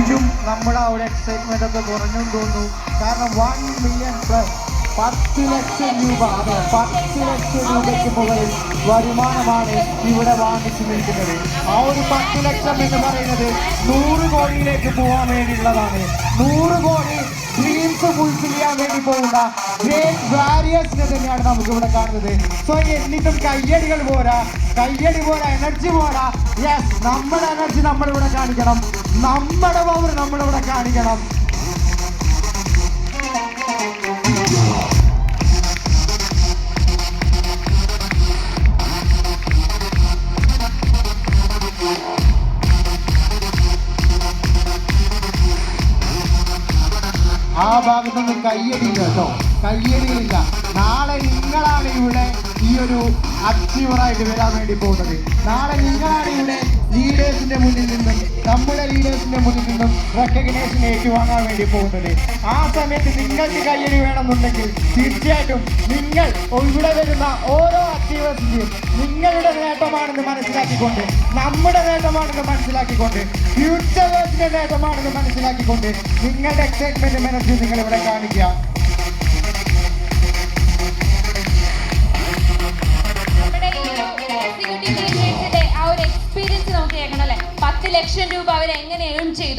വീണ്ടും നമ്മുടെ ആ ഒരു എക്സൈറ്റ്മെന്റ് ഒക്കെ കുറഞ്ഞു തോന്നുന്നു. കാരണം 1 മില്യൺ പ്ലസ് 10 ലക്ഷം രൂപ, അതെ 10 ലക്ഷം രൂപയ്ക്ക് മുകളിൽ വരുമാനമാണ് ഇവിടെ വാങ്ങിച്ചു നിൽക്കുന്നത്. ആ ഒരു 10 ലക്ഷം എന്ന് പറയുന്നത് 100 കോടിയിലേക്ക് പോകാൻ വേണ്ടിയുള്ളതാണ്. 100 കോടി ഡ്രീംസ് ഫുൾഫിൽ ചെയ്യാൻ വേണ്ടി പോകുന്ന ഗ്രേറ്റ് വാരിയേഴ്സിനെ തന്നെയാണ് നമുക്ക് ഇവിടെ കാണുന്നത്. സോ എന്നിട്ടും കയ്യടികൾ പോരാ, കയ്യടി പോരാ, എനർജി പോരാ. യെസ്, നമ്മുടെ എനർജി നമ്മളിവിടെ കാണിക്കണം, നമ്മുടെ പവർ നമ്മളിവിടെ കാണിക്കണം. ആ ഭാഗത്തൊന്നും കയ്യടിയില്ല കേട്ടോ, കയ്യടിയില്ല. നാളെ നിങ്ങളാണ് ഇവിടെ ഈ ഒരു അച്ചീവറായിട്ട് വരാൻ വേണ്ടി പോകുന്നത്. നാളെ നിങ്ങളാണ് ഇവിടെ ലീഡേഴ്സിന്റെ മുന്നിൽ നിന്നും, നമ്മുടെ ലീഡേഴ്സിന്റെ മുന്നിൽ നിന്നും റെക്കഗ്നേഷൻ ഏറ്റുവാങ്ങാൻ വേണ്ടി പോകുന്നത്. ആ സമയത്ത് നിങ്ങൾക്ക് കയ്യടി വേണമെന്നുണ്ടെങ്കിൽ തീർച്ചയായിട്ടും നിങ്ങൾ ഇവിടെ വരുന്ന ഓരോ അച്ചീവേഴ്സിന്റെയും നിങ്ങളുടെ നേട്ടമാണെന്ന് മനസ്സിലാക്കിക്കൊണ്ട്, നമ്മുടെ നേട്ടമാണെന്ന് മനസ്സിലാക്കിക്കൊണ്ട്, ഫ്യൂച്ചേഴ്സിന്റെ നേട്ടമാണെന്ന് മനസ്സിലാക്കിക്കൊണ്ട് നിങ്ങളുടെ എക്സൈറ്റ്മെന്റും എനർജി നിങ്ങൾ ഇവിടെ കാണിക്കുക. ആ ഒരു എക്സ്പീരിയൻസ് നമുക്ക് കേൾക്കണം അല്ലേ? 10 ലക്ഷം രൂപ അവർ എങ്ങനെ ഏൺ ചെയ്തു?